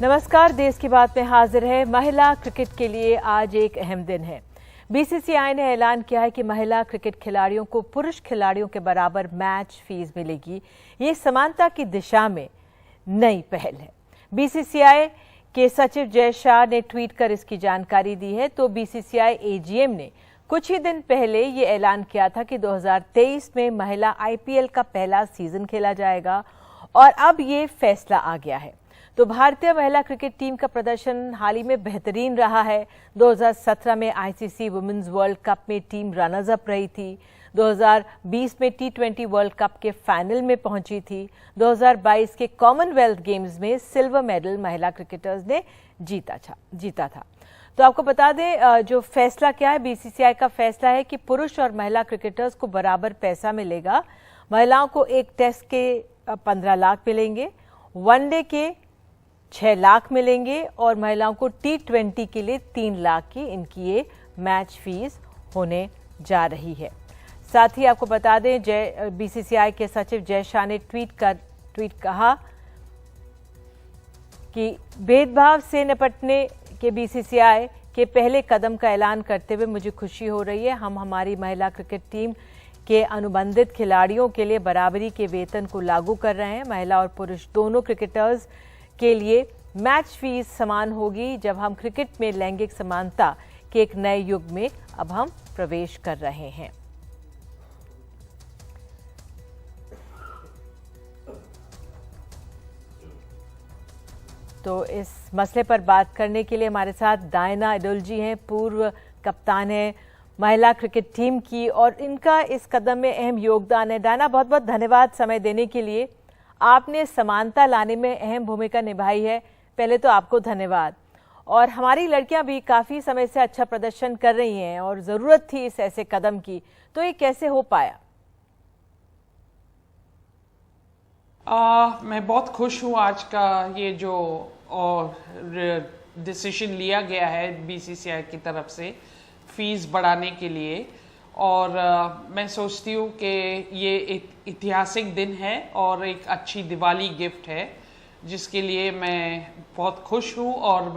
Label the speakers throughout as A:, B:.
A: नमस्कार, देश की बात में हाजिर है। महिला क्रिकेट के लिए आज एक अहम दिन है। बीसीसीआई ने ऐलान किया है कि महिला क्रिकेट खिलाड़ियों को पुरुष खिलाड़ियों के बराबर मैच फीस मिलेगी। ये समानता की दिशा में नई पहल है। बीसीसीआई के सचिव जय शाह ने ट्वीट कर इसकी जानकारी दी है। तो बीसीसीआई एजीएम ने कुछ ही दिन पहले ये ऐलान किया था कि 2023 में महिला आईपीएल का पहला सीजन खेला जाएगा और अब ये फैसला आ गया है। तो भारतीय महिला क्रिकेट टीम का प्रदर्शन हाल ही में बेहतरीन रहा है। 2017 में आईसीसी वुमेन्स वर्ल्ड कप में टीम रनर्स अप रही थी। 2020 में टी20 वर्ल्ड कप के फाइनल में पहुंची थी। 2022 के कॉमनवेल्थ गेम्स में सिल्वर मेडल महिला क्रिकेटर्स ने जीता था। तो आपको बता दें जो फैसला क्या है, बीसीसीआई का फैसला है कि पुरुष और महिला क्रिकेटर्स को बराबर पैसा मिलेगा। महिलाओं को एक टेस्ट के 15 लाख मिलेंगे, वनडे के 6 लाख मिलेंगे और महिलाओं को टी20 के लिए 3 लाख की इनकी ये मैच फीस होने जा रही है। साथ ही आपको बता दें बीसीसीआई के सचिव जय शाह ने ट्वीट कहा कि भेदभाव से निपटने के बीसीसीआई के पहले कदम का ऐलान करते हुए मुझे खुशी हो रही है। हम हमारी महिला क्रिकेट टीम के अनुबंधित खिलाड़ियों के लिए बराबरी के वेतन को लागू कर रहे हैं। महिला और पुरुष दोनों क्रिकेटर्स के लिए मैच फीस समान होगी। जब हम क्रिकेट में लैंगिक समानता के एक नए युग में अब हम प्रवेश कर रहे हैं। तो इस मसले पर बात करने के लिए हमारे साथ डायना एडुल्जी हैं, पूर्व कप्तान है महिला क्रिकेट टीम की और इनका इस कदम में अहम योगदान है। डायना, बहुत बहुत धन्यवाद समय देने के लिए। आपने समानता लाने में अहम भूमिका निभाई है, पहले तो आपको धन्यवाद। और हमारी लड़कियां भी काफी समय से अच्छा प्रदर्शन कर रही हैं और जरूरत थी इस ऐसे कदम की, तो ये कैसे हो पाया?
B: मैं बहुत खुश हूँ आज का ये जो डिसीजन लिया गया है बीसीसीआई की तरफ से फीस बढ़ाने के लिए। और मैं सोचती हूँ कि ये एक ऐतिहासिक दिन है और एक अच्छी दिवाली गिफ्ट है, जिसके लिए मैं बहुत खुश हूँ और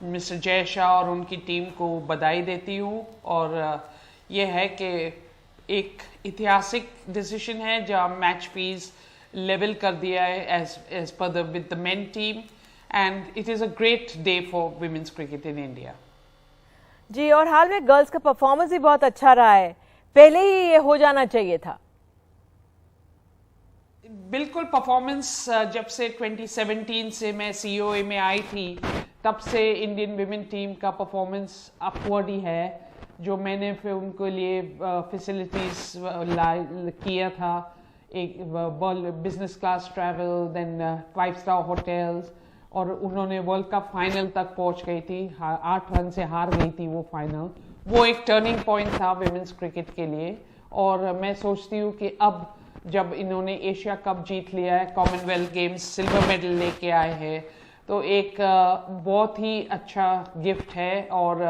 B: मिस्टर जय शाह और उनकी टीम को बधाई देती हूँ। और ये है कि एक ऐतिहासिक डिसीजन है जहाँ मैच फीस लेवल कर दिया है at par with the main team, and it is a great day for women's cricket in India.
A: जी, और हाल में गर्ल्स का परफॉर्मेंस भी बहुत अच्छा रहा है, पहले ही ये हो जाना चाहिए था।
B: बिल्कुल, परफॉर्मेंस जब से 2017 से मैं सीओए में आई थी तब से इंडियन विमेन टीम का परफॉर्मेंस अपवर्ड ही है। जो मैंने फिर उनके लिए फैसिलिटीज किया था, एक business class travel, then five-star hotels, और उन्होंने वर्ल्ड कप फाइनल तक पहुंच गई थी। 8 रन से हार गई थी वो फाइनल। वो एक टर्निंग पॉइंट था विमेंस क्रिकेट के लिए। और मैं सोचती हूँ कि अब जब इन्होंने एशिया कप जीत लिया है, कॉमनवेल्थ गेम्स सिल्वर मेडल लेके आए हैं, तो एक बहुत ही अच्छा गिफ्ट है। और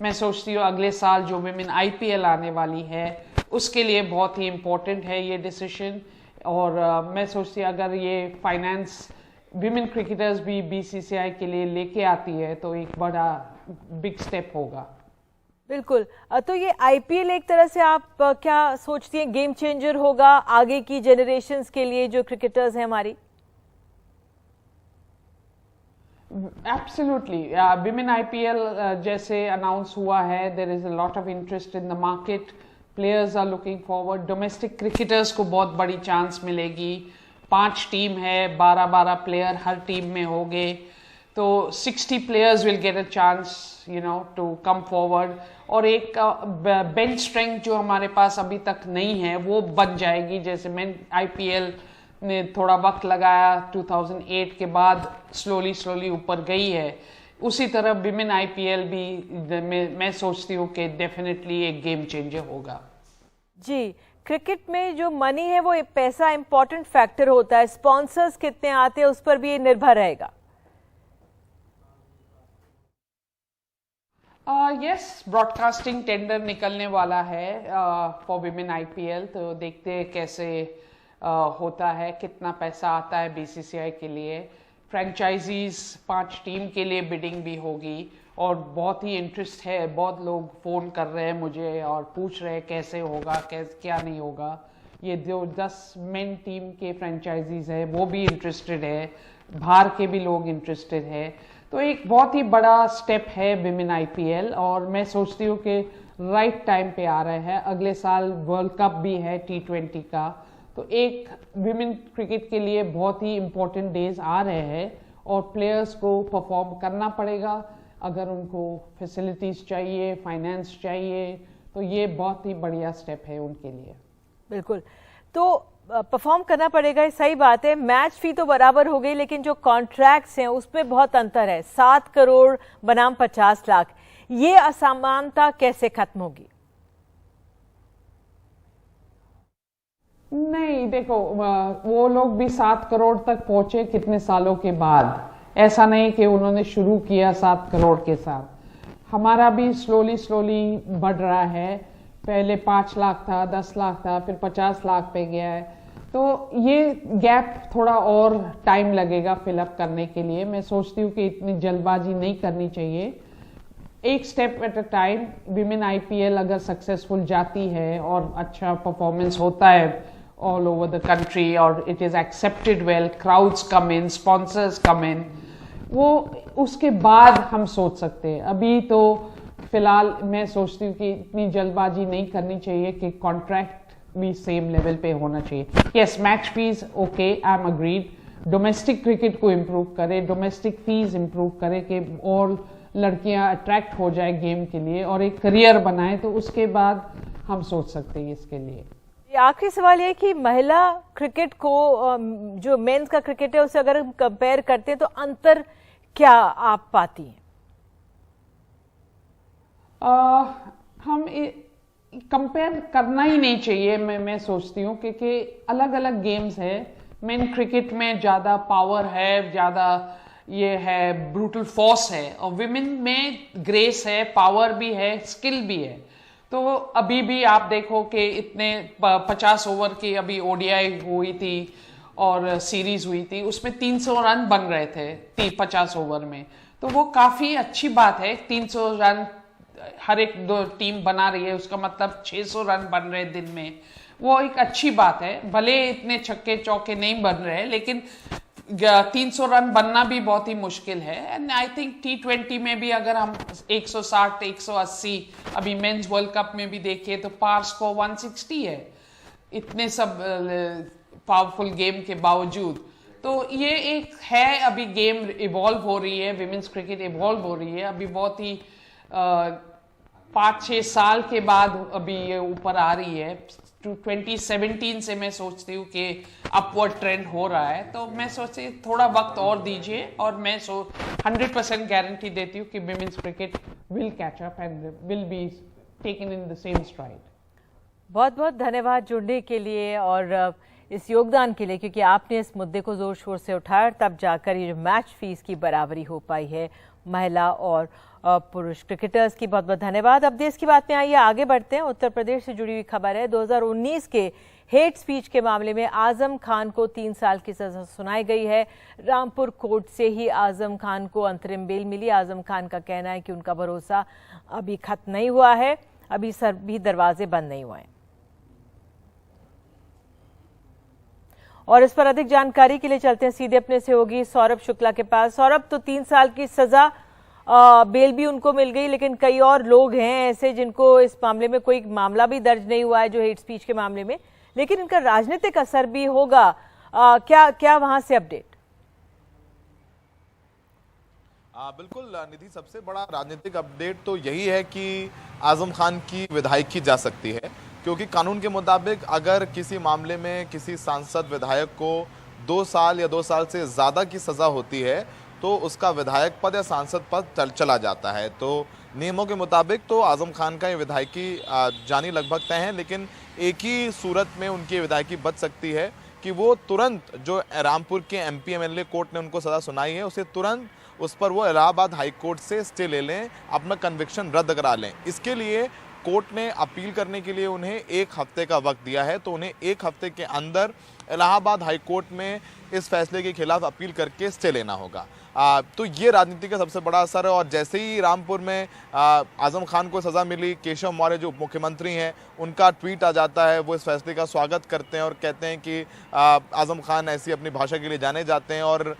B: मैं सोचती हूँ अगले साल जो विमेन आईपीएल आने वाली है उसके लिए बहुत ही इम्पोर्टेंट है ये डिसीजन। और मैं सोचती हूँ अगर ये फाइनेंस विमेन क्रिकेटर्स भी बीसीसीआई के लिए लेके आती है तो एक बड़ा बिग स्टेप होगा।
A: बिल्कुल, तो ये आईपीएल एक तरह से आप क्या सोचती हैं गेम चेंजर होगा आगे की जनरेशन्स के लिए जो क्रिकेटर्स हैं हमारी?
B: एब्सोल्युटली, विमेन आईपीएल जैसे अनाउंस हुआ है, there is a lot of interest in the market, players are looking forward, domestic cricketers को बहुत बड़ी चांस मिलेगी। 5 टीम है, 12-12 प्लेयर हर टीम में होंगे, तो 60 players will get a chance to come forward. और एक बेंच स्ट्रेंथ जो हमारे पास अभी तक नहीं है वो बन जाएगी। जैसे मैं आईपीएल ने थोड़ा वक्त लगाया, 2008 के बाद स्लोली ऊपर गई है, उसी तरह विमेन आईपीएल भी मैं सोचती हूँ कि डेफिनेटली एक गेम चेंजर होगा।
A: जी, क्रिकेट में जो मनी है वो पैसा इंपॉर्टेंट फैक्टर होता है, स्पॉन्सर्स कितने आते हैं उस पर भी ये निर्भर रहेगा।
B: यस, ब्रॉडकास्टिंग टेंडर निकलने वाला है फॉर विमेन आईपीएल, तो देखते हैं कैसे होता है, कितना पैसा आता है बीसीसीआई के लिए। फ्रेंचाइजीज 5 टीम के लिए बिडिंग भी होगी और बहुत ही इंटरेस्ट है। बहुत लोग फ़ोन कर रहे हैं मुझे और पूछ रहे हैं कैसे होगा, क्या नहीं होगा। ये जो 10 मेन टीम के फ्रेंचाइजीज है वो भी इंटरेस्टेड है, बाहर के भी लोग इंटरेस्टेड है। तो एक बहुत ही बड़ा स्टेप है विमेन IPL और मैं सोचती हूँ कि राइट टाइम पे आ रहे हैं। अगले साल वर्ल्ड कप भी है T20 का, तो एक विमेन क्रिकेट के लिए बहुत ही इम्पोर्टेंट डेज आ रहे हैं और प्लेयर्स को परफॉर्म करना पड़ेगा। अगर उनको फैसिलिटीज़ चाहिए, फाइनेंस चाहिए, तो ये बहुत ही बढ़िया स्टेप है उनके लिए।
A: बिल्कुल, तो परफॉर्म करना पड़ेगा, सही बात है। मैच फी तो बराबर हो गई, लेकिन जो कॉन्ट्रैक्ट्स हैं उसमें बहुत अंतर है। 7 करोड़ बनाम 50 लाख, ये असमानता कैसे खत्म होगी?
B: नहीं, देखो वो लोग भी 7 करोड़ तक पहुंचे कितने सालों के बाद। ऐसा नहीं कि उन्होंने शुरू किया 7 करोड़ के साथ। हमारा भी स्लोली बढ़ रहा है। पहले 5 लाख था, 10 लाख था, फिर 50 लाख पे गया है। तो ये गैप थोड़ा और टाइम लगेगा फिलअप करने के लिए। मैं सोचती हूँ कि इतनी जल्दबाजी नहीं करनी चाहिए, एक step at a time. Women IPL अगर सक्सेसफुल जाती है और अच्छा परफॉर्मेंस होता है ऑल ओवर द कंट्री और it is accepted well, crowds come in, sponsors come in, वो उसके बाद हम सोच सकते हैं। अभी तो फिलहाल मैं सोचती हूँ कि इतनी जल्दबाजी नहीं करनी चाहिए कि कॉन्ट्रैक्ट भी सेम लेवल पे होना चाहिए। Yes, match fees okay, I am agreed. Domestic cricket को इम्प्रूव करे, डोमेस्टिक फीस इम्प्रूव करे कि और लड़कियां अट्रैक्ट हो जाए गेम के लिए और एक करियर बनाए, तो उसके बाद हम सोच सकते हैं इसके लिए।
A: आखिरी सवाल ये कि महिला क्रिकेट को जो मेंस का क्रिकेट है उससे अगर हम कंपेयर करते हैं तो अंतर क्या आप पाती हैं?
B: हम कंपेयर करना ही नहीं चाहिए। मैं सोचती हूँ क्योंकि अलग अलग गेम्स है। मेन क्रिकेट में ज़्यादा पावर है, ज़्यादा ये है, ब्रूटल फोर्स है, और विमेन में ग्रेस है, पावर भी है, स्किल भी है। तो अभी भी आप देखो कि इतने 50 ओवर की अभी ODI हुई थी और सीरीज हुई थी, उसमें 300 रन बन रहे थे 50 ओवर में। तो वो काफ़ी अच्छी बात है। 300 रन हर एक दो टीम बना रही है, उसका मतलब 600 रन बन रहे दिन में, वो एक अच्छी बात है। भले इतने छक्के चौके नहीं बन रहे, लेकिन 300 रन बनना भी बहुत ही मुश्किल है। एंड आई थिंक T20 में भी अगर हम 160, 180, अभी मेंस वर्ल्ड कप में भी देखिए तो पार स्कोर 160 है, इतने सब पावरफुल गेम के बावजूद। तो ये एक है, अभी गेम इवॉल्व हो रही है, विमेंस क्रिकेट इवॉल्व हो रही है। अभी बहुत ही 5-6 साल के बाद अभी ये ऊपर आ रही है। 2017 से मैं सोचती हूँ कि अपवर्ड ट्रेंड हो रहा है। तो मैं सोचती थोड़ा वक्त और दीजिए, और मैं 100% गारंटी देती हूँ कि women's cricket will catch up and will be taken in the same STRIDE.
A: बहुत बहुत धन्यवाद जुड़ने के लिए और इस योगदान के लिए, क्योंकि आपने इस मुद्दे को जोर शोर से उठाया, तब जाकर ये जो मैच फीस की बराबरी हो पाई है महिला और पुरुष क्रिकेटर्स की। बहुत बहुत धन्यवाद। अब देश की बात में आइए आगे बढ़ते हैं। उत्तर प्रदेश से जुड़ी हुई खबर है। 2019 के हेट स्पीच के मामले में आजम खान को 3 साल की सजा सुनाई गई है। रामपुर कोर्ट से ही आजम खान को अंतरिम बेल मिली। आजम खान का कहना है कि उनका भरोसा अभी खत्म नहीं हुआ है, अभी सभी दरवाजे बंद नहीं हुए हैं। और इस पर अधिक जानकारी के लिए चलते हैं सीधे अपने सहयोगी सौरभ शुक्ला के पास। सौरभ, तो 3 साल की सजा, बेल भी उनको मिल गई, लेकिन कई और लोग हैं ऐसे जिनको इस मामले में कोई मामला भी दर्ज नहीं हुआ है, जो हेट स्पीच के मामले में, लेकिन इनका राजनीतिक असर भी होगा। क्या वहां से अपडेट?
C: बिल्कुल निधि, सबसे बड़ा राजनीतिक अपडेट तो यही है कि आजम खान की विधायकी जा सकती है, क्योंकि कानून के मुताबिक अगर किसी मामले में किसी सांसद विधायक को 2 साल या 2 साल से ज़्यादा की सज़ा होती है तो उसका विधायक पद या सांसद पद चला जाता है। तो नियमों के मुताबिक तो आजम खान का ये विधायकी जानी लगभग तय है, लेकिन एक ही सूरत में उनकी विधायकी बच सकती है कि वो तुरंत, जो रामपुर के MP MLA कोर्ट ने उनको सज़ा सुनाई है, उसे तुरंत उस पर वो इलाहाबाद हाई कोर्ट से स्टे ले लें, अपना कन्विक्शन रद्द करा लें। इसके लिए कोर्ट ने अपील करने के लिए उन्हें 1 हफ्ते का वक्त दिया है। तो उन्हें 1 हफ्ते के अंदर इलाहाबाद हाई कोर्ट में इस फैसले के खिलाफ अपील करके स्टे लेना होगा। तो ये राजनीति का सबसे बड़ा असर है। और जैसे ही रामपुर में आजम खान को सज़ा मिली, केशव मौर्य जो उप मुख्यमंत्री हैं उनका ट्वीट आ जाता है, वो इस फैसले का स्वागत करते हैं और कहते हैं कि आजम खान ऐसी अपनी भाषा के लिए जाने जाते हैं और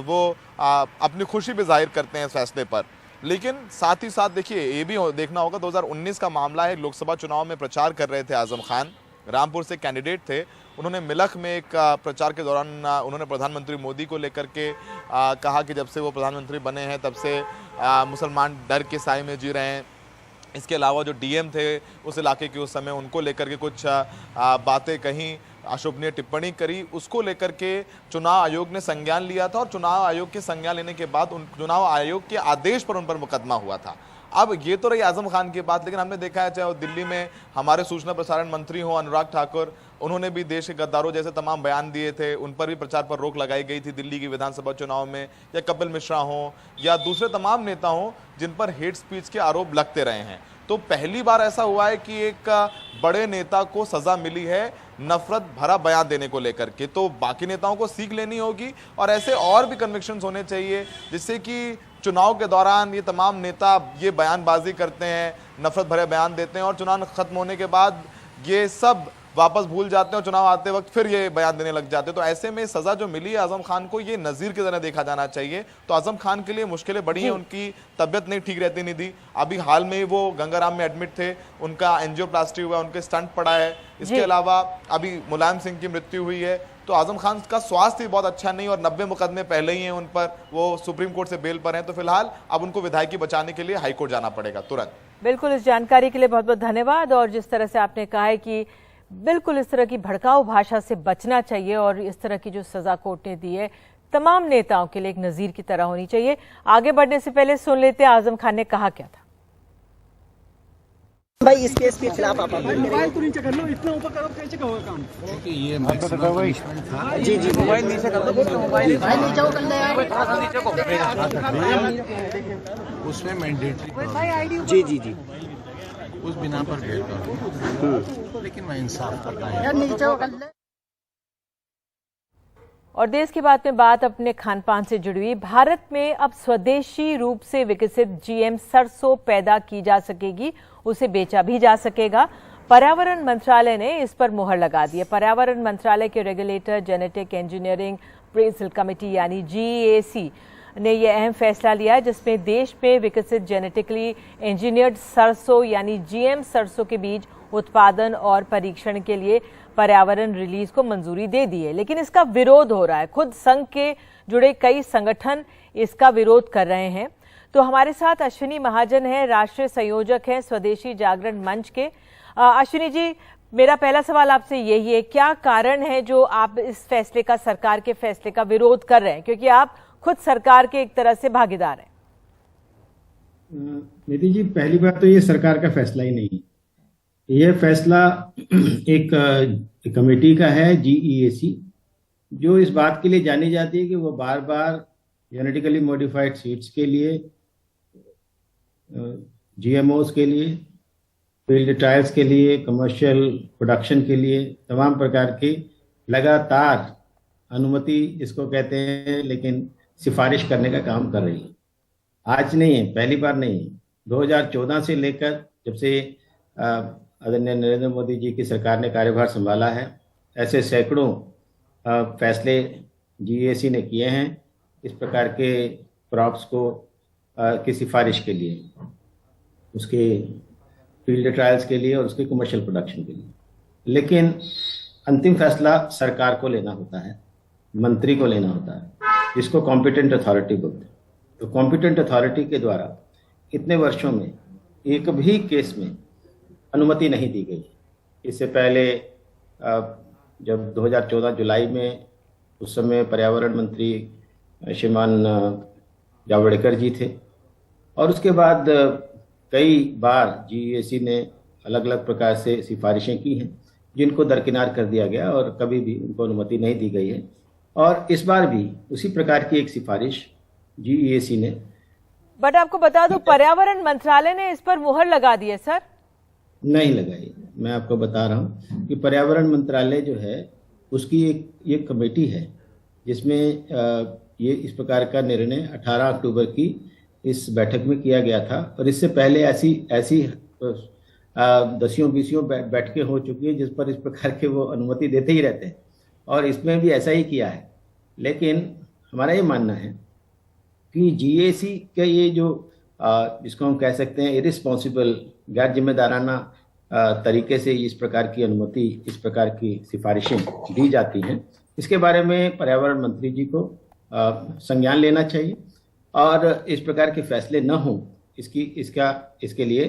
C: वो अपनी खुशी भी जाहिर करते हैं इस फैसले पर। लेकिन साथ ही साथ देखिए ये भी देखना होगा, 2019 का मामला है, लोकसभा चुनाव में प्रचार कर रहे थे आजम खान, रामपुर से कैंडिडेट थे। उन्होंने मिलख में एक प्रचार के दौरान उन्होंने प्रधानमंत्री मोदी को लेकर के कहा कि जब से वो प्रधानमंत्री बने हैं तब से मुसलमान डर के साए में जी रहे हैं। इसके अलावा जो डीएम थे उस इलाके के उस समय, उनको लेकर के कुछ बातें कहीं, अशोभनीय टिप्पणी करी, उसको लेकर के चुनाव आयोग ने संज्ञान लिया था और चुनाव आयोग के संज्ञान लेने के बाद उन चुनाव आयोग के आदेश पर उन पर मुकदमा हुआ था। अब ये तो रही आजम खान की बात, लेकिन हमने देखा है चाहे वो दिल्ली में हमारे सूचना प्रसारण मंत्री हो अनुराग ठाकुर, उन्होंने भी देश के गद्दारों जैसे तमाम बयान दिए थे, उन पर भी प्रचार पर रोक लगाई गई थी दिल्ली की विधानसभा चुनाव में, या कपिल मिश्रा हो या दूसरे तमाम नेता हों जिन पर हेट स्पीच के आरोप लगते रहे हैं। तो पहली बार ऐसा हुआ है कि एक बड़े नेता को सजा मिली है नफरत भरा बयान देने को लेकर के। तो बाकी नेताओं को सीख लेनी होगी और ऐसे और भी कन्विक्शंस होने चाहिए जिससे कि चुनाव के दौरान ये तमाम नेता ये बयानबाजी करते हैं, नफरत भरे बयान देते हैं और चुनाव खत्म होने के बाद ये सब वापस भूल जाते हैं और चुनाव आते वक्त फिर ये बयान देने लग जाते हैं। तो ऐसे में सजा जो मिली है आजम खान को, ये नज़ीर की तरह देखा जाना चाहिए। तो आजम खान के लिए मुश्किलें बड़ी हैं, उनकी तबीयत नहीं ठीक रहती निधि। अभी हाल में ही वो गंगाराम में एडमिट थे, उनका एंजियोप्लास्टी हुआ, उनके स्टंट पड़ा है। इसके अलावा अभी मुलायम सिंह की मृत्यु हुई है। तो आजम खान का स्वास्थ्य बहुत अच्छा नहीं और 90 मुकदमे पहले ही हैं उन पर, वो सुप्रीम कोर्ट से बेल पर हैं। तो फिलहाल अब उनको विधायकी बचाने के लिए हाईकोर्ट जाना पड़ेगा तुरंत।
A: बिल्कुल, इस जानकारी के लिए बहुत बहुत धन्यवाद। और जिस तरह से आपने कहा है कि बिल्कुल इस तरह की भड़काऊ भाषा से बचना चाहिए और इस तरह की जो सजा कोर्ट ने दी है तमाम नेताओं के लिए एक नजीर की तरह होनी चाहिए। आगे बढ़ने से पहले सुन लेते हैं आजम खान ने कहा क्या था।
D: भाई इस केस के खिलाफ आप
E: मोबाइल तो नीचे कर लो, इतना ऊपर करो कैसे होगा काम?
D: जी मोबाइल नीचे कर दो, मोबाइल नीचे कर ले,
F: उसमें मैंडेटरी
D: जी
F: उस बिना पर बेल करो, लेकिन मैं इंसाफ करता है।
A: और देश की बात में बात अपने खान पान से जुड़ी हुई। भारत में अब स्वदेशी रूप से विकसित जीएम सरसों पैदा की जा सकेगी, उसे बेचा भी जा सकेगा। पर्यावरण मंत्रालय ने इस पर मुहर लगा दी है। पर्यावरण मंत्रालय के regulator genetic engineering appraisal committee यानी जीएसी ने यह अहम फैसला लिया है, जिसमें देश में विकसित जेनेटिकली इंजीनियर्ड सरसों यानी जीएम सरसों के बीज उत्पादन और परीक्षण के लिए पर्यावरण रिलीज को मंजूरी दे दी है। लेकिन इसका विरोध हो रहा है, खुद संघ के जुड़े कई संगठन इसका विरोध कर रहे हैं। तो हमारे साथ अश्विनी महाजन हैं, राष्ट्रीय संयोजक हैं स्वदेशी जागरण मंच के। अश्विनी जी, मेरा पहला सवाल आपसे यही है, क्या कारण है जो आप इस फैसले का, सरकार के फैसले का विरोध कर रहे हैं, क्योंकि आप खुद सरकार के एक तरह से भागीदार हैं?
E: निधि जी, पहली बात तो ये सरकार का फैसला ही नहीं है, यह फैसला एक कमेटी का है जीईएसी, जो इस बात के लिए जानी जाती है कि वो बार बार जेनेटिकली मॉडिफाइड सीड्स के लिए, जीएमओस के लिए, फील्ड ट्रायल्स के लिए, कमर्शियल प्रोडक्शन के लिए तमाम प्रकार की लगातार अनुमति इसको कहते हैं, लेकिन सिफारिश करने का काम कर रही है। आज नहीं है, पहली बार नहीं है। 2014 से लेकर जब से आदरणीय नरेंद्र मोदी जी की सरकार ने कार्यभार संभाला है, ऐसे सैकड़ों फैसले जीएसी ने किए हैं इस प्रकार के क्रॉप्स को की सिफारिश के लिए, उसके फील्ड ट्रायल्स के लिए और उसके कमर्शियल प्रोडक्शन के लिए। लेकिन अंतिम फैसला सरकार को लेना होता है, मंत्री को लेना होता है, जिसको कॉम्पिटेंट अथॉरिटी बोलते हैं। तो कॉम्पिटेंट अथॉरिटी के द्वारा इतने वर्षों में एक भी केस में अनुमति नहीं दी गई। इससे पहले जब 2014 जुलाई में, उस समय पर्यावरण मंत्री श्रीमान जावड़ेकर जी थे, और उसके बाद कई बार जीएसी ने अलग अलग प्रकार से सिफारिशें की हैं जिनको दरकिनार कर दिया गया और कभी भी उनको अनुमति नहीं दी गई है। और इस बार भी उसी प्रकार की एक सिफारिश जीएसी ने,
A: बट आपको बता दूं पर्यावरण मंत्रालय ने इस पर मुहर लगा दी है। सर नहीं
E: लगाई, मैं आपको बता रहा हूं कि पर्यावरण मंत्रालय जो है उसकी एक कमेटी है जिसमें ये इस प्रकार का निर्णय 18 अक्टूबर की इस बैठक में किया गया था। और इससे पहले ऐसी दसियों बीसियों बैठकें हो चुकी है जिस पर इस प्रकार के वो अनुमति देते ही रहते हैं, और इसमें भी ऐसा ही किया है। लेकिन हमारा ये मानना है कि जीएसी का ये जो जिसको हम कह सकते हैं इरिस्पॉन्सिबल, गैर जिम्मेदाराना तरीके से इस प्रकार की अनुमति, इस प्रकार की सिफारिशें दी जाती हैं, इसके बारे में पर्यावरण मंत्री जी को संज्ञान लेना चाहिए और इस प्रकार के फैसले न हो इसके लिए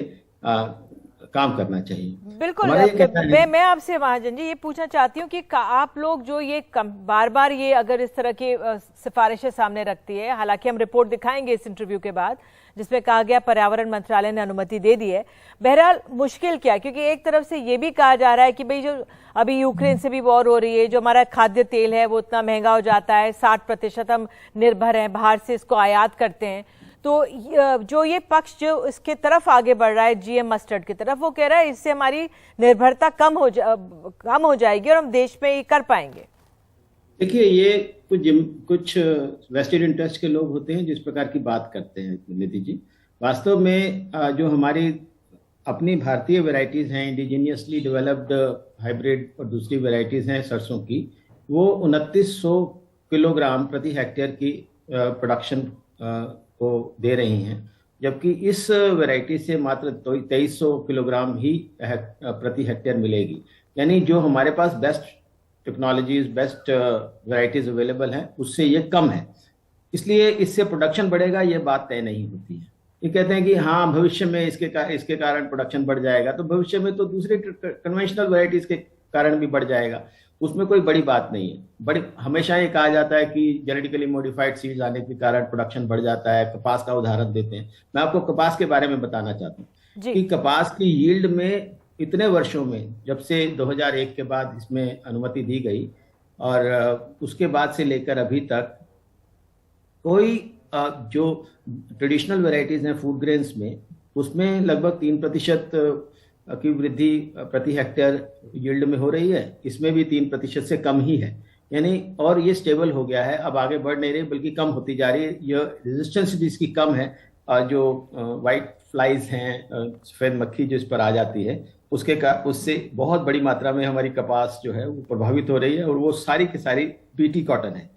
E: काम करना चाहिए।
A: बिल्कुल। मैं आपसे महाजन जी ये पूछना चाहती हूँ कि आप लोग जो ये बार बार ये अगर इस तरह की सिफारिशें सामने रखती है, हालांकि हम रिपोर्ट दिखाएंगे इस इंटरव्यू के बाद जिसमें कहा गया पर्यावरण मंत्रालय ने अनुमति दे दी है, बहरहाल मुश्किल क्या है? क्योंकि एक तरफ से ये भी कहा जा रहा है कि भाई जो अभी यूक्रेन से भी वॉर हो रही है, जो हमारा खाद्य तेल है वो इतना महंगा हो जाता है, 60% हम निर्भर हैं, बाहर से इसको आयात करते हैं। तो जो ये पक्ष जो इसके तरफ आगे बढ़ रहा है जीएम मस्टर्ड की तरफ, वो कह रहा है इससे हमारी निर्भरता कम हो जाएगी और हम देश में ये कर पाएंगे।
E: देखिए, ये कुछ वेस्टेड इंटरेस्ट के लोग होते हैं जिस प्रकार की बात करते हैं निधि जी। वास्तव में जो हमारी अपनी भारतीय वैरायटीज हैं, इंडिजीनियसली डेवलप्ड हाइब्रिड और दूसरी वैरायटीज हैं सरसों की, वो 2900 किलोग्राम प्रति हेक्टेयर की प्रोडक्शन को दे रही हैं, जबकि इस वैरायटी से मात्र 2300 किलोग्राम ही प्रति हेक्टेयर मिलेगी। यानी जो हमारे पास best technologies, best varieties available हैं, उससे ये कम है। इसलिए इससे प्रोडक्शन बढ़ेगा ये बात तय नहीं होती है। ये कहते हैं कि हाँ भविष्य में इसके कारण प्रोडक्शन बढ़ जाएगा, तो भविष्य में तो दूसरे कन्वेंशनल वैरायटीज के कारण भी बढ़ जाएगा, उसमें कोई बड़ी बात नहीं है। हमेशा ये कहा जाता है कि जेनेटिकली मॉडिफाइड सीड्स आने के कारण प्रोडक्शन बढ़ जाता है। कपास का उदाहरण देते हैं। मैं आपको कपास के बारे में बताना चाहता हूँ कि कपास की यील्ड में इतने वर्षों में, जब से 2001 के बाद इसमें अनुमति दी गई और उसके बाद से लेकर अभी तक कोई जो ट्रेडिशनल वैरायटीज हैं फूड ग्रेन्स में, उसमें लगभग 3% की वृद्धि प्रति हेक्टेयर यील्ड में हो रही है। इसमें भी 3% से कम ही है, यानी और ये स्टेबल हो गया है, अब आगे बढ़ नहीं रही बल्कि कम होती जा रही है। ये रेजिस्टेंस भी इसकी कम है। जो वाइट फ्लाइज हैं, सफेद मक्खी जो इस पर आ जाती है, उससे बहुत बड़ी मात्रा में हमारी कपास जो है वो प्रभावित हो रही है, और वो सारी की सारी बीटी कॉटन है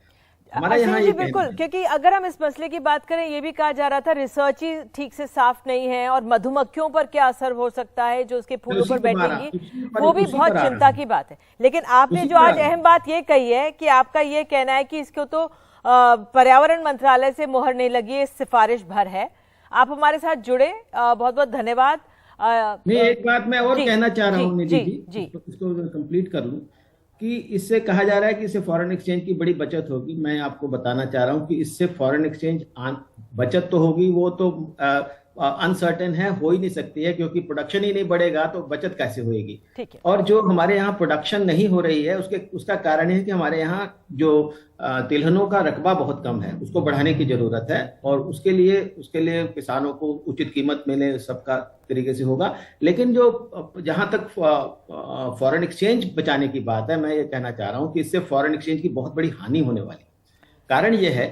E: हमारा यहाँ। ये
A: बिल्कुल, क्योंकि अगर हम इस मसले की बात करें, ये भी कहा जा रहा था रिसर्च ही ठीक से साफ नहीं है और मधुमक्खियों पर क्या असर हो सकता है जो उसके फूलों पर बैठेंगी, वो भी बहुत चिंता की बात है। लेकिन आपने जो आज अहम बात ये कही है कि आपका ये कहना है कि इसको तो पर्यावरण मंत्रालय से मुहर नहीं लगी है, सिफारिश भर है। आप हमारे साथ जुड़े, बहुत बहुत धन्यवाद।
E: मैं एक बात मैं और कहना चाह रहा हूँ निधि जी, इसको कंप्लीट कर लूं कि इससे कहा जा रहा है कि इससे फॉरेन एक्सचेंज की बड़ी बचत होगी। मैं आपको बताना चाह रहा हूं कि इससे फॉरेन एक्सचेंज बचत तो होगी, वो तो अनसर्टेन है, हो ही नहीं सकती है, क्योंकि प्रोडक्शन ही नहीं बढ़ेगा तो बचत कैसे होगी। और जो हमारे यहाँ प्रोडक्शन नहीं हो रही है उसका कारण है कि हमारे यहाँ जो तिलहनों का रकबा बहुत कम है, उसको बढ़ाने की जरूरत है, और उसके लिए किसानों को उचित कीमत मिले, सबका तरीके से होगा। लेकिन जो जहां तक फॉरेन एक्सचेंज बचाने की बात है, मैं ये कहना चाह रहा हूं कि इससे फॉरेन एक्सचेंज की बहुत बड़ी हानि होने वाली। कारण यह है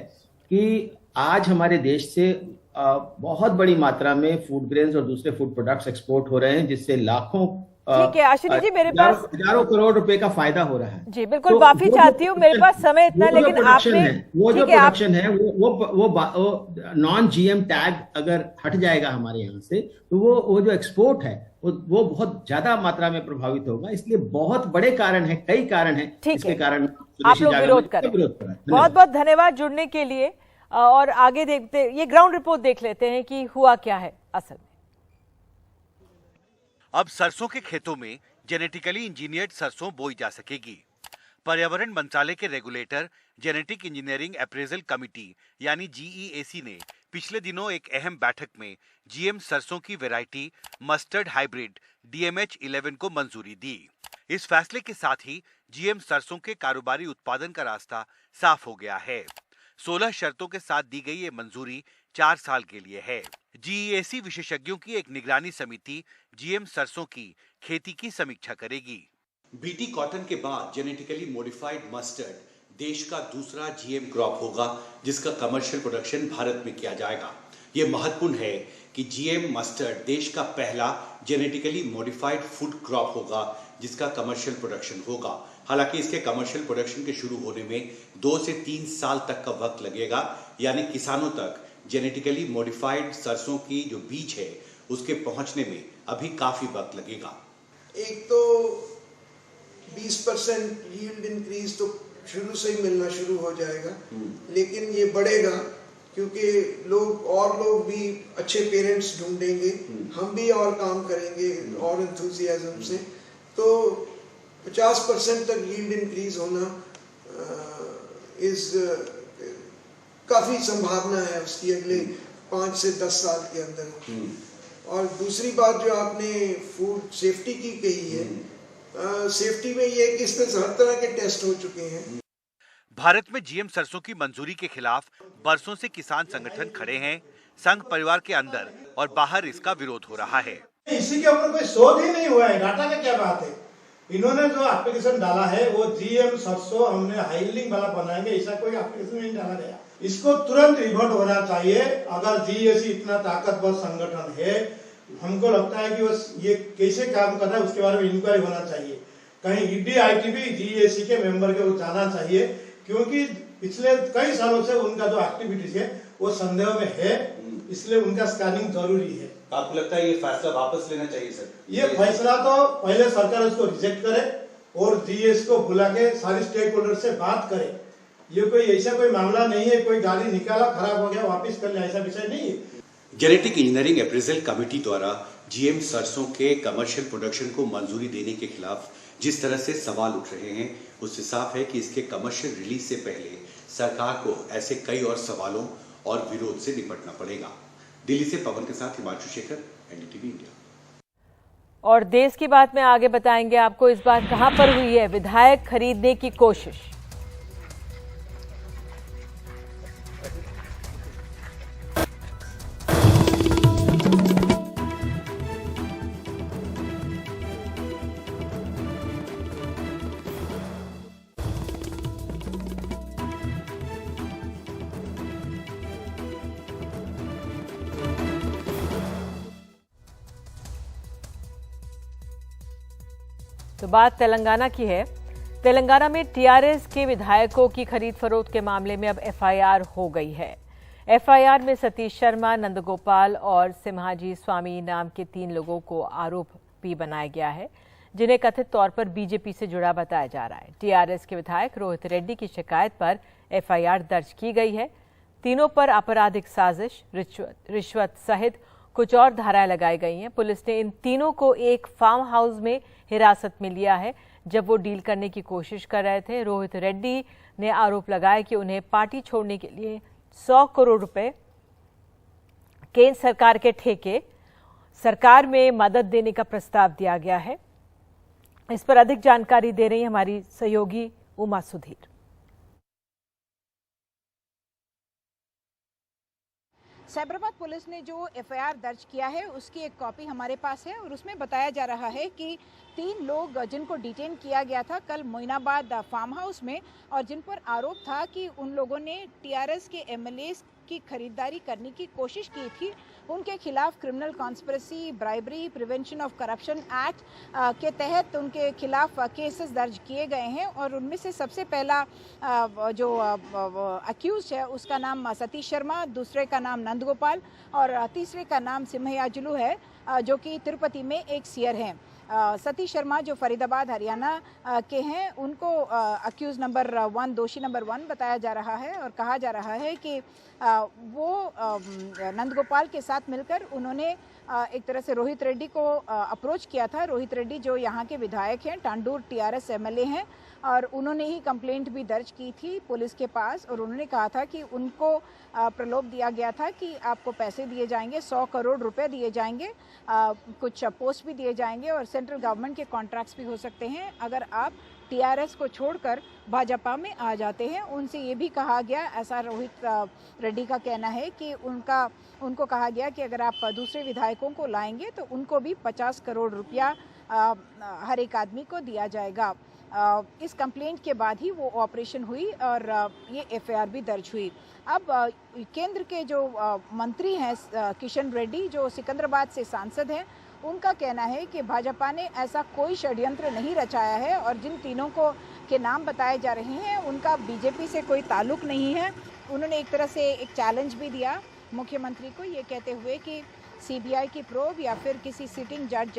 E: कि आज हमारे देश से बहुत बड़ी मात्रा में फूड ग्रेन्स और दूसरे फूड प्रोडक्ट्स एक्सपोर्ट हो रहे हैं, जिससे लाखों,
A: ठीक है आशीष जी, मेरे पास
E: हजारों करोड़ रुपए का फायदा हो रहा है।
A: जी बिल्कुल, तो माफी चाहती हूँ, मेरे पास समय इतना, लेकिन आपने
E: वो जो प्रोडक्शन है वो नॉन जीएम टैग अगर हट जाएगा हमारे यहाँ से, तो वो जो एक्सपोर्ट है वो बहुत ज्यादा मात्रा में प्रभावित होगा। इसलिए बहुत बड़े कारण है, कई कारण है इसके कारण
A: आप लोग विरोध करें। बहुत बहुत धन्यवाद जुड़ने के लिए, और आगे देखते, ये ग्राउंड रिपोर्ट देख लेते हैं कि हुआ क्या है असल में।
G: अब सरसों के खेतों में जेनेटिकली इंजीनियर्ड सरसों बोई जा सकेगी। पर्यावरण मंत्रालय के regulator genetic engineering appraisal committee यानी जीईएसी ने पिछले दिनों एक अहम बैठक में जीएम सरसों की वैरायटी मस्टर्ड हाइब्रिड DMH11 को मंजूरी दी। इस फैसले के साथ ही जीएम सरसों के कारोबारी उत्पादन का रास्ता साफ हो गया है। 16 शर्तों के साथ दी गई ये मंजूरी 4 साल के लिए है। जीईएसी विशेषज्ञों की एक निगरानी समिति जीएम सरसों की खेती की समीक्षा करेगी। बीटी कॉटन के बाद जेनेटिकली मॉडिफाइड मस्टर्ड देश का दूसरा जीएम क्रॉप होगा जिसका कमर्शियल प्रोडक्शन भारत में किया जाएगा। ये महत्वपूर्ण है कि जीएम मस्टर्ड देश का पहला जेनेटिकली मॉडिफाइड फूड क्रॉप होगा जिसका कमर्शियल प्रोडक्शन होगा। हालांकि इसके कमर्शियल प्रोडक्शन के शुरू होने में 2 से 3 साल तक का वक्त लगेगा, यानी किसानों तक जेनेटिकली मॉडिफाइड सरसों की जो बीज है उसके पहुंचने में अभी काफी वक्त लगेगा।
H: एक तो 20% यील्ड इंक्रीज तो शुरू से ही मिलना शुरू हो जाएगा, लेकिन ये बढ़ेगा क्योंकि लोग भी अच्छे पेरेंट्स ढूंढेंगे, हम भी और काम करेंगे और एंथुसियाज्म से, तो 50% तक यील्ड इंक्रीज होना काफी संभावना है उसकी अगले 5 से 10 साल के अंदर। और दूसरी बात जो आपने फूड सेफ्टी की कही है, सेफ्टी में ये है कि इसमें हर तरह के टेस्ट हो चुके हैं।
G: भारत में जीएम सरसों की मंजूरी के खिलाफ बरसों से किसान संगठन खड़े हैं। संघ परिवार के अंदर और बाहर इसका विरोध हो रहा है।
I: इसी के ऊपर कोई शोध ही नहीं हुआ है, डाटा का क्या बात है। इन्होंने जो एप्लीकेशन डाला है वो जीएम सरसों हमने हाईलिंग वाला बनाएंगे, ऐसा कोई एप्लीकेशन नहीं डाला गया। इसको तुरंत रिवर्ट होना चाहिए। अगर जीएसी इतना ताकतवर संगठन है, हमको लगता है कि ये कैसे काम कर रहा है उसके बारे में इंक्वायरी होना चाहिए। कहीं ईडी आईटीबी जीएसी के मेंबर के वो जाना चाहिए, क्योंकि पिछले कई सालों से उनका जो एक्टिविटीज है वो संदेह में है, इसलिए उनका स्कैनिंग जरूरी है।
G: आपको लगता है ये फैसला वापस लेना चाहिए सर?
I: ये फैसला तो पहले सरकार उसको रिजेक्ट करे और जीएस को बुला के सारी स्टेक होल्डर से बात करे। ये कोई ऐसा कोई मामला नहीं है, कोई गाड़ी निकाला खराब हो गया वापस कर ले, ऐसा विषय नहीं है।
G: जेनेटिक इंजीनियरिंग अप्रेजल कमेटी द्वारा जीएम सरसों के कमर्शियल प्रोडक्शन को मंजूरी देने के खिलाफ जिस तरह से सवाल उठ रहे हैं, उससे साफ है कि इसके कमर्शियल रिलीज से पहले सरकार को ऐसे कई और सवालों और विरोध से निपटना पड़ेगा। दिल्ली से पवन के साथ हिमांशु शेखर, एनडीटीवी इंडिया।
A: और देश की बात में आगे बताएंगे आपको इस बार कहां पर हुई है विधायक खरीदने की कोशिश। तो बात तेलंगाना की है। तेलंगाना में टीआरएस के विधायकों की खरीद फरोख्त के मामले में अब एफआईआर हो गई है। एफआईआर में सतीश शर्मा, नंदगोपाल और सिम्हाजी स्वामी नाम के 3 लोगों को आरोपी बनाया गया है, जिन्हें कथित तौर पर बीजेपी से जुड़ा बताया जा रहा है। टीआरएस के विधायक रोहित रेड्डी की शिकायत पर एफआईआर दर्ज की गई है। तीनों पर आपराधिक साजिश, रिश्वत सहित कुछ और धाराएं लगाई गई हैं। पुलिस ने इन तीनों को एक फार्म हाउस में हिरासत में लिया है जब वो डील करने की कोशिश कर रहे थे। रोहित रेड्डी ने आरोप लगाया कि उन्हें पार्टी छोड़ने के लिए 100 करोड़ रुपए केंद्र सरकार के ठेके सरकार में मदद देने का प्रस्ताव दिया गया है। इस पर अधिक जानकारी दे रही हमारी सहयोगी उमा सुधीर।
J: साइबराबाद पुलिस ने जो एफआईआर दर्ज किया है उसकी एक कॉपी हमारे पास है और उसमें बताया जा रहा है कि 3 लोग जिनको डिटेन किया गया था कल मोइनाबाद फार्म हाउस में और जिन पर आरोप था कि उन लोगों ने टीआरएस के एमएलए की खरीदारी करने की कोशिश की थी, उनके खिलाफ criminal conspiracy, bribery, prevention of corruption act के तहत उनके खिलाफ केसेस दर्ज किए गए हैं। और उनमें से सबसे पहला जो अक्यूज है उसका नाम सतीश शर्मा, दूसरे का नाम नंदगोपाल और तीसरे का नाम सिम्हयाजुलू है, जो कि तिरुपति में एक सीयर हैं। सतीश शर्मा जो फरीदाबाद हरियाणा के हैं, उनको अक्यूज नंबर 1, दोषी नंबर 1 बताया जा रहा है और कहा जा रहा है कि वो नंदगोपाल के साथ मिलकर उन्होंने एक तरह से रोहित रेड्डी को अप्रोच किया था। रोहित रेड्डी जो यहाँ के विधायक हैं, टांडूर टीआरएस एमएलए हैं, और उन्होंने ही कंप्लेंट भी दर्ज की थी पुलिस के पास और उन्होंने कहा था कि उनको प्रलोभ दिया गया था कि आपको पैसे दिए जाएंगे, 100 करोड़ रुपए दिए जाएंगे, कुछ पोस्ट भी दिए जाएंगे और सेंट्रल गवर्नमेंट के कॉन्ट्रैक्ट्स भी हो सकते हैं अगर आप टीआरएस को छोड़कर भाजपा में आ जाते हैं। उनसे ये भी कहा गया, ऐसा रोहित रेड्डी का कहना है कि उनको कहा गया कि अगर आप दूसरे विधायकों को लाएंगे तो उनको भी 50 करोड़ रुपया हर एक आदमी को दिया जाएगा। इस कंप्लेंट के बाद ही वो ऑपरेशन हुई और ये एफआईआर भी दर्ज हुई। अब केंद्र के जो मंत्री हैं किशन रेड्डी, जो सिकंदराबाद से सांसद हैं, उनका कहना है कि भाजपा ने ऐसा कोई षड्यंत्र नहीं रचाया है और जिन तीनों को के नाम बताए जा रहे हैं उनका बीजेपी से कोई ताल्लुक नहीं है। उन्होंने एक तरह से एक चैलेंज भी दिया मुख्यमंत्री को, ये कहते हुए कि सीबीआई की प्रोब या फिर किसी सिटिंग जज,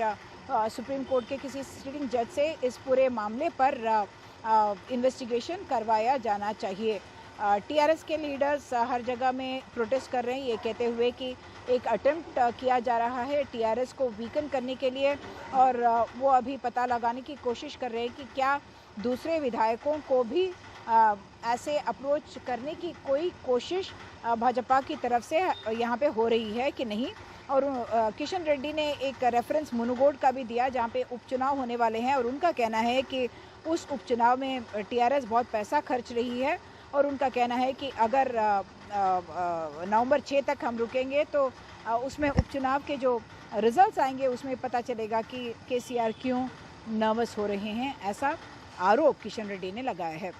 J: सुप्रीम कोर्ट के किसी सिटिंग जज से इस पूरे मामले पर इन्वेस्टिगेशन करवाया जाना चाहिए। टीआरएस के लीडर्स हर जगह में प्रोटेस्ट कर रहे हैं, ये कहते हुए कि एक अटेम्प्ट किया जा रहा है टीआरएस को वीकन करने के लिए और वो अभी पता लगाने की कोशिश कर रहे हैं कि क्या दूसरे विधायकों को भी ऐसे अप्रोच करने की कोई कोशिश भाजपा की तरफ से यहाँ पे हो रही है कि नहीं। और किशन रेड्डी ने एक रेफरेंस मुनुगोड का भी दिया जहाँ पे उपचुनाव होने वाले हैं और उनका कहना है कि उस उपचुनाव में टीआरएस बहुत पैसा खर्च रही है और उनका कहना है कि अगर नवंबर 6 तक हम रुकेंगे तो उसमें उपचुनाव के जो रिजल्ट्स आएंगे उसमें पता चलेगा कि केसीआर क्यों नर्वस हो रहे हैं। ऐसा आरोप किशन रेड्डी ने लगाया है।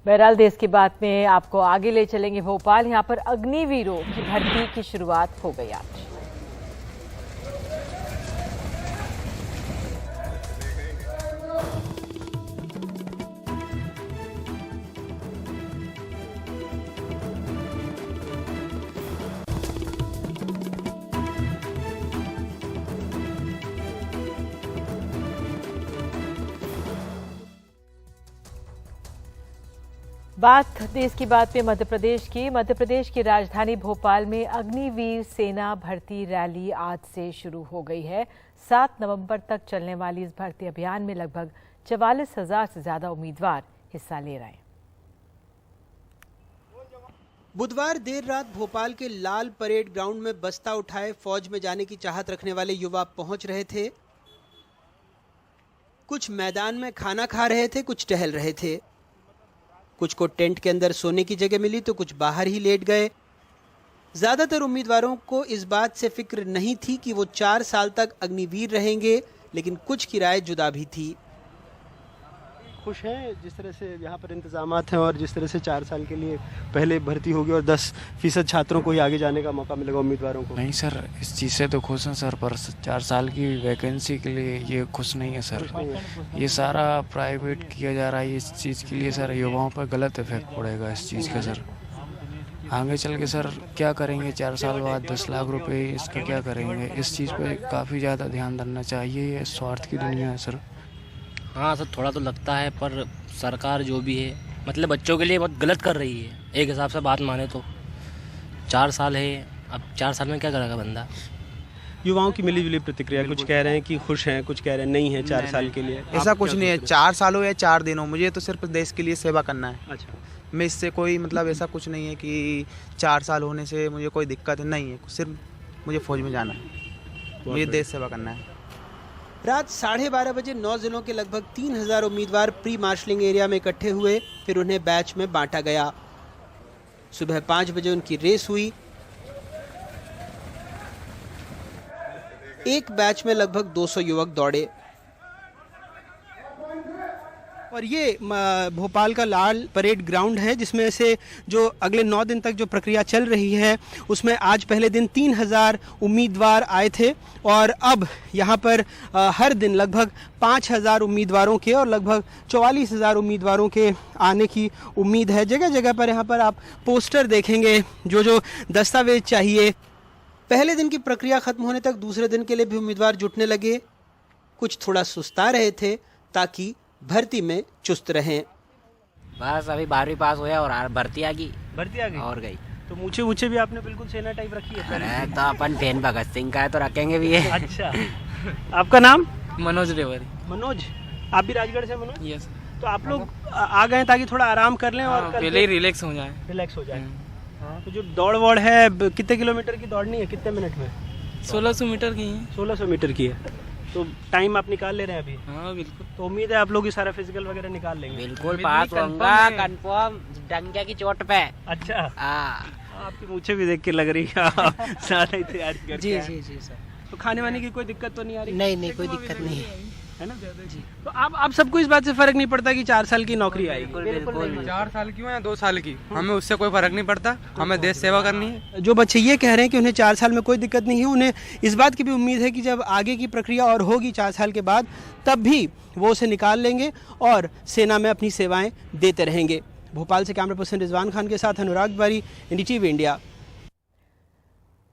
A: बहरहाल देश की बात में आपको आगे ले चलेंगे भोपाल। यहाँ पर अग्निवीरों की भर्ती की शुरुआत हो गई आज। बात देश की बात में मध्य प्रदेश की राजधानी भोपाल में अग्निवीर सेना भर्ती रैली आज से शुरू हो गई है। 7 नवंबर तक चलने वाली इस भर्ती अभियान में लगभग 44,000 से ज्यादा उम्मीदवार हिस्सा ले रहे हैं।
K: बुधवार देर रात भोपाल के लाल परेड ग्राउंड में बस्ता उठाए फौज में जाने की चाहत रखने वाले युवा पहुंच रहे थे। कुछ मैदान में खाना खा रहे थे, कुछ टहल रहे थे। कुछ को टेंट के अंदर सोने की जगह मिली तो कुछ बाहर ही लेट गए। ज्यादातर उम्मीदवारों को इस बात से फिक्र नहीं थी कि वो 4 साल तक अग्निवीर रहेंगे, लेकिन कुछ की राय जुदा भी थी।
L: खुश हैं जिस तरह से यहाँ पर इंतजामात हैं और जिस तरह से 4 साल के लिए पहले भर्ती होगी और 10% छात्रों को ही आगे जाने का मौका मिलेगा उम्मीदवारों को।
M: नहीं सर, इस चीज़ से तो खुश हैं सर, पर 4 साल की वैकेंसी के लिए ये खुश नहीं है सर। ये सारा प्राइवेट किया जा रहा है इस चीज़ के लिए सर, युवाओं पर गलत इफेक्ट पड़ेगा इस चीज़ का सर। आगे चल के सर क्या करेंगे 4 साल बाद 10 लाख रुपए इसका क्या करेंगे, इस चीज़ पर काफ़ी ज़्यादा ध्यान देना चाहिए। ये स्वार्थ की दुनिया है सर।
N: हाँ सर, थोड़ा तो लगता है, पर सरकार जो भी है मतलब बच्चों के लिए बहुत गलत कर रही है। एक हिसाब से बात माने तो 4 साल है, अब 4 साल में क्या करेगा बंदा।
L: युवाओं की मिलीजुली प्रतिक्रिया, कुछ कह रहे हैं कि खुश हैं, कुछ कह रहे हैं नहीं है 4 साल के लिए।
O: ऐसा कुछ नहीं है, 4 साल हो या 4 दिन हो, मुझे तो सिर्फ देश के लिए सेवा करना है।
L: अच्छा,
O: मैं इससे कोई मतलब ऐसा कुछ नहीं है कि 4 साल होने से मुझे कोई दिक्कत नहीं है, सिर्फ मुझे फौज में जाना है, मुझे देश सेवा करना है।
K: रात 12:30 बजे 9 जिलों के लगभग 3,000 उम्मीदवार प्री मार्शलिंग एरिया में इकट्ठे हुए, फिर उन्हें बैच में बांटा गया। सुबह 5 बजे उनकी रेस हुई। एक बैच में लगभग 200 युवक दौड़े। और ये भोपाल का लाल परेड ग्राउंड है, जिसमें से जो अगले 9 दिन तक जो प्रक्रिया चल रही है उसमें आज पहले दिन 3,000 उम्मीदवार आए थे और अब यहाँ पर हर दिन लगभग 5,000 उम्मीदवारों के और लगभग 44,000 उम्मीदवारों के आने की उम्मीद है। जगह जगह पर यहाँ पर आप पोस्टर देखेंगे, जो दस्तावेज चाहिए। पहले दिन की प्रक्रिया खत्म होने तक दूसरे दिन के लिए भी उम्मीदवार जुटने लगे। कुछ थोड़ा सुस्ता रहे थे ताकि भर्ती में चुस्त रहें।
N: बस अभी 12वीं पास हुआ और भर्ती आ गई और गई।
L: तो मूछे भी आपने बिल्कुल सेना टाइप रखी है।
N: अरे तो अपन फैन भगत सिंह का है तो रखेंगे भी है।
L: अच्छा, आपका नाम?
N: मनोज रेवरी।
L: मनोज, आप भी राजगढ़ से? मनोज,
N: यस।
L: तो आप लोग आ गए ताकि थोड़ा आराम कर लें और
N: पहले ही रिलैक्स हो जाए।
L: तो जो दौड़ वोड़ है कितने किलोमीटर की दौड़नी है, कितने मिनट में?
N: 1600 मीटर की है।
L: 1600 मीटर की है। तो टाइम आप निकाल ले रहे हैं अभी?
N: हाँ बिल्कुल।
L: तो उम्मीद है आप लोग ये सारा फिजिकल वगैरह निकाल लेंगे?
N: बिल्कुल पास होगा, कंफर्म, डंके की चोट पे।
L: अच्छा, आपकी मूछें भी देख के लग रही है सारा ही तैयारी करके।
N: जी सर।
K: तो खाने वाने की कोई दिक्कत तो नहीं आ रही?
D: नहीं, कोई दिक्कत नहीं
K: है ना जी। तो आप सबको इस बात से फर्क नहीं पड़ता कि 4 साल की नौकरी आएगी?
O: बिल्कुल 4 साल की हो या 2 साल की, हमें उससे कोई फर्क नहीं पड़ता, हमें देश सेवा करनी है।
K: जो बच्चे ये कह रहे हैं कि उन्हें 4 साल में कोई दिक्कत नहीं है, उन्हें इस बात की भी उम्मीद है कि जब आगे की प्रक्रिया और होगी 4 साल के बाद, तब भी वो उसे निकाल लेंगे और सेना में अपनी सेवाएं देते रहेंगे। भोपाल से कैमरा पर्सन रिजवान खान के साथ अनुराग बारी, एनडीटीवी इंडिया।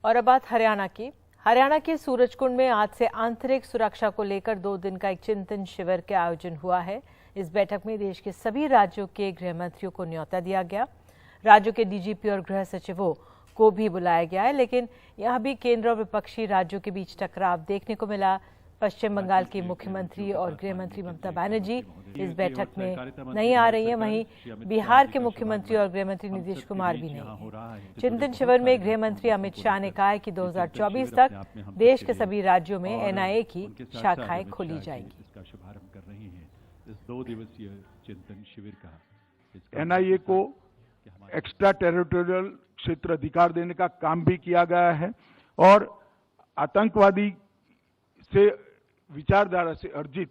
A: और अब बात हरियाणा की। हरियाणा के सूरजकुंड में आज से आंतरिक सुरक्षा को लेकर 2 दिन का एक चिंतन शिविर का आयोजन हुआ है। इस बैठक में देश के सभी राज्यों के गृह मंत्रियों को न्योता दिया गया। राज्यों के डीजीपी और गृह सचिवों को भी बुलाया गया है, लेकिन यहां भी केंद्र और विपक्षी राज्यों के बीच टकराव देखने को मिला। पश्चिम बंगाल की मुख्यमंत्री और गृह मंत्री ममता बनर्जी इस बैठक में नहीं आ रही हैं, वहीं बिहार के मुख्यमंत्री और गृह मंत्री नीतीश कुमार भी नहीं। चिंतन शिविर में गृह मंत्री अमित शाह ने कहा है कि 2024 तक देश के सभी राज्यों में एनआईए की शाखाएं खोली जाएंगी।
P: इसका शुभारंभ कर रही हैं इस 2 दिवसीय चिंतन शिविर का। एनआईए को एक्स्ट्रा टेरिटोरियल क्षेत्र अधिकार देने का काम भी किया गया है और आतंकवादी से विचारधारा से अर्जित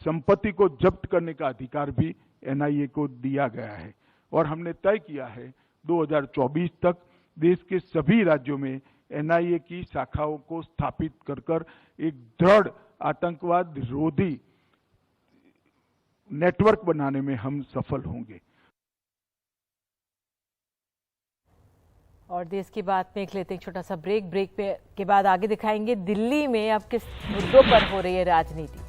P: संपत्ति को जब्त करने का अधिकार भी एनआईए को दिया गया है। और हमने तय किया है 2024 तक देश के सभी राज्यों में एनआईए की शाखाओं को स्थापित कर एक दृढ़ आतंकवाद विरोधी नेटवर्क बनाने में हम सफल होंगे।
A: और देश की बात में एक लेते हैं छोटा सा ब्रेक के बाद आगे दिखाएंगे दिल्ली में अब किस मुद्दों पर हो रही है राजनीति।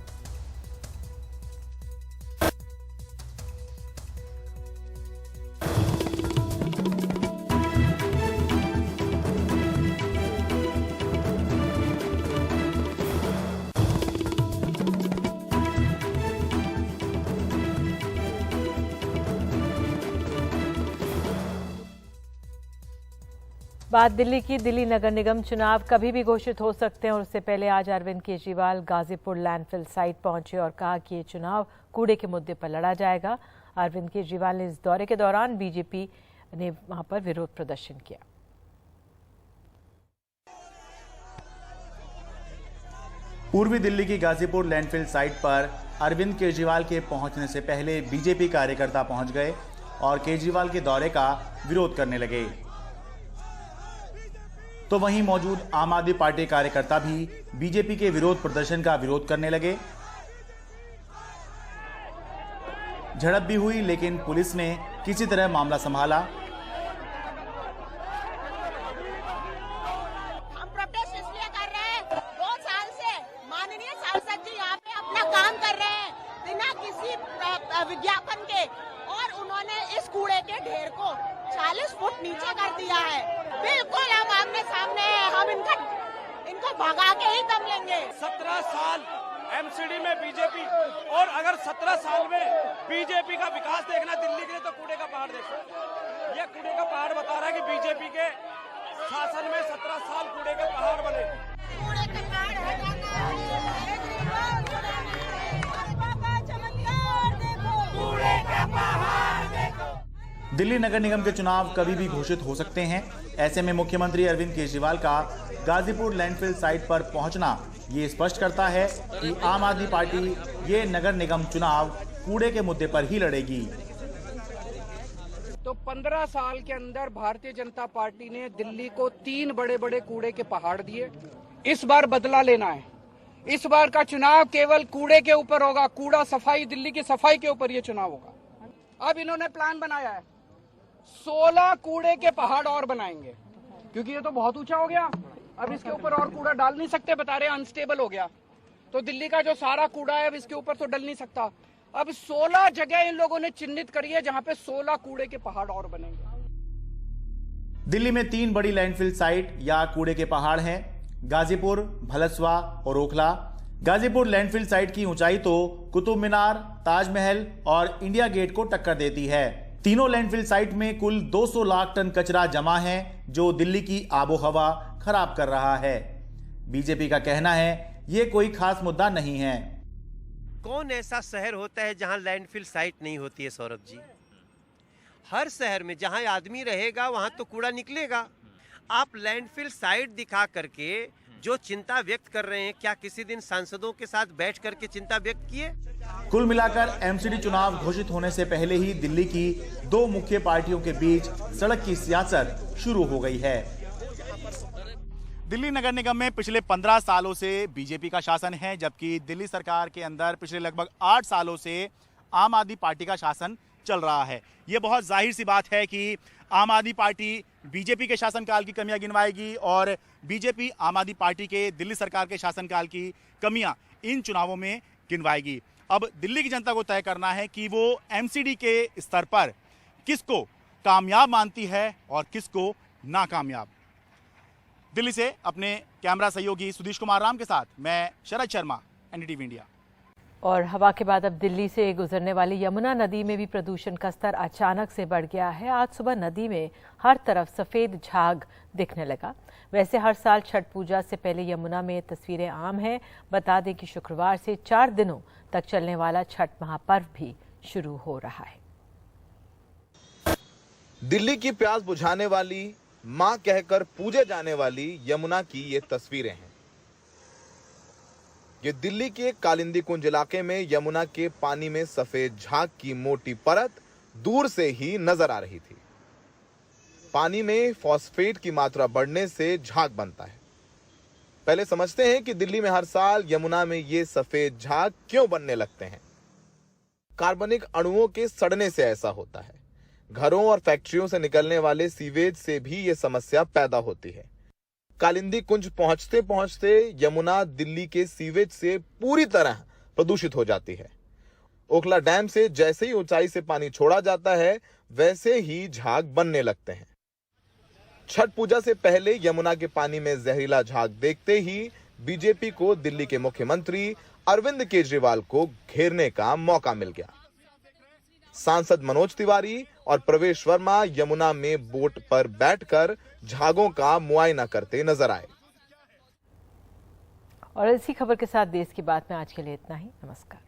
A: बात दिल्ली की। दिल्ली नगर निगम चुनाव कभी भी घोषित हो सकते हैं और उससे पहले आज अरविंद केजरीवाल गाजीपुर लैंडफिल साइट पहुंचे और कहा कि ये चुनाव कूड़े के मुद्दे पर लड़ा जाएगा। अरविंद केजरीवाल ने इस दौरे के दौरान बीजेपी ने वहां पर विरोध प्रदर्शन किया।
Q: पूर्वी दिल्ली की गाजीपुर लैंडफिल साइट पर अरविंद केजरीवाल के पहुंचने से पहले बीजेपी कार्यकर्ता पहुंच गए और केजरीवाल के दौरे का विरोध करने लगे। तो वहीं मौजूद आम आदमी पार्टी कार्यकर्ता भी बीजेपी के विरोध प्रदर्शन का विरोध करने लगे। झड़प भी हुई, लेकिन पुलिस ने किसी तरह मामला संभाला।
R: हम प्रोटेस्ट इसलिए कर रहे हैं, 2 साल से माननीय सांसद जी यहाँ पे अपना काम कर रहे हैं बिना किसी विज्ञापन के, और उन्होंने इस कूड़े के ढेर को 40 फुट नीचे कर दिया है। बिल्कुल हम आमने सामने हैं, हम इनको भगा के ही दम लेंगे।
S: 17 साल एमसीडी में बीजेपी, और अगर 17 साल में बीजेपी का विकास देखना दिल्ली के लिए तो कूड़े का पहाड़ देखो। ये कूड़े का पहाड़ बता रहा है कि बीजेपी के शासन में 17 साल कूड़े के पहाड़ बने।
R: कूड़े के पहाड़
Q: दिल्ली नगर निगम के चुनाव कभी भी घोषित हो सकते हैं। ऐसे में मुख्यमंत्री अरविंद केजरीवाल का गाजीपुर लैंडफिल साइट पर पहुंचना ये स्पष्ट करता है कि आम आदमी पार्टी ये नगर निगम चुनाव कूड़े के मुद्दे पर ही लड़ेगी।
T: तो 15 साल के अंदर भारतीय जनता पार्टी ने दिल्ली को 3 बड़े बड़े कूड़े के पहाड़ दिए। इस बार बदला लेना है। इस बार का चुनाव केवल कूड़े के ऊपर होगा। कूड़ा सफाई, दिल्ली की सफाई के ऊपर ये चुनाव होगा। अब इन्होंने प्लान बनाया है, 16 कूड़े के पहाड़ और बनाएंगे, क्योंकि ये तो बहुत ऊंचा हो गया। अब इसके ऊपर और कूड़ा डाल नहीं सकते, बता रहे अनस्टेबल हो गया। तो दिल्ली का जो सारा कूड़ा है अब इसके ऊपर तो डल नहीं सकता। अब 16 जगह इन लोगों ने चिन्हित करी है जहां पे 16 कूड़े के पहाड़ और बनेंगे।
Q: दिल्ली में 3 बड़ी लैंडफिल साइट या कूड़े के पहाड़ हैं, गाजीपुर, भलसवा और ओखला। गाजीपुर लैंडफिल साइट की ऊंचाई तो कुतुब मीनार, ताजमहल और इंडिया गेट को टक्कर देती है। तीनों लैंडफिल साइट में कुल 200 लाख टन कचरा जमा है, जो दिल्ली की आबोहवा खराब कर रहा है। बीजेपी का कहना है ये कोई खास मुद्दा नहीं है।
U: कौन ऐसा शहर होता है जहां लैंडफिल साइट नहीं होती है सौरभ जी? हर शहर में जहां आदमी रहेगा वहां तो कूड़ा निकलेगा। आप लैंडफिल साइट दिखा करके जो चिंता व्यक्त कर रहे हैं, क्या किसी दिन सांसदों के साथ बैठ करके चिंता व्यक्त किए?
Q: कुल मिलाकर एमसीडी चुनाव घोषित होने से पहले ही दिल्ली की दो मुख्य पार्टियों के बीच सड़क की सियासत शुरू हो गई है। दिल्ली नगर निगम में पिछले 15 सालों से बीजेपी का शासन है, जबकि दिल्ली सरकार के अंदर पिछले लगभग 8 सालों से आम आदमी पार्टी का शासन चल रहा है। ये बहुत जाहिर सी बात है कि आम आदमी पार्टी बीजेपी के शासनकाल की कमियां गिनवाएगी और बीजेपी आम आदमी पार्टी के दिल्ली सरकार के शासनकाल की कमियां इन चुनावों में गिनवाएगी। अब दिल्ली की जनता को तय करना है कि वो एमसीडी के स्तर पर किसको कामयाब मानती है और किसको नाकामयाब। दिल्ली से अपने कैमरा सहयोगी सुधीश कुमार राम के साथ मैं शरद शर्मा, एनडीटीवी इंडिया।
A: और हवा के बाद अब दिल्ली से गुजरने वाली यमुना नदी में भी प्रदूषण का स्तर अचानक से बढ़ गया है। आज सुबह नदी में हर तरफ सफेद झाग दिखने लगा। वैसे हर साल छठ पूजा से पहले यमुना में तस्वीरें आम हैं। बता दें कि शुक्रवार से 4 दिनों तक चलने वाला छठ महापर्व भी शुरू हो रहा है।
C: दिल्ली की प्यास बुझाने वाली, मां कहकर पूजे जाने वाली यमुना की ये तस्वीरें हैं। ये दिल्ली के कालिंदी कुंज इलाके में यमुना के पानी में सफेद झाग की मोटी परत दूर से ही नजर आ रही थी। पानी में फॉस्फेट की मात्रा बढ़ने से झाग बनता है। पहले समझते हैं कि दिल्ली में हर साल यमुना में ये सफेद झाग क्यों बनने लगते हैं। कार्बनिक अणुओं के सड़ने से ऐसा होता है। घरों और फैक्ट्रियों से निकलने वाले सीवेज से भी ये समस्या पैदा होती है। कालिंदी कुंज पहुंचते पहुंचते यमुना दिल्ली के सीवेज से पूरी तरह प्रदूषित हो जाती है। ओखला डैम से जैसे ही ऊंचाई से पानी छोड़ा जाता है, वैसे ही झाग बनने लगते हैं। छठ पूजा से पहले यमुना के पानी में जहरीला झाग देखते ही बीजेपी को दिल्ली के मुख्यमंत्री अरविंद केजरीवाल को घेरने का मौका मिल गया। सांसद मनोज तिवारी और प्रवेश वर्मा यमुना में बोट पर बैठकर झागों का मुआयना करते नजर आए।
A: और इसी खबर के साथ देश की बात में आज के लिए इतना ही। नमस्कार।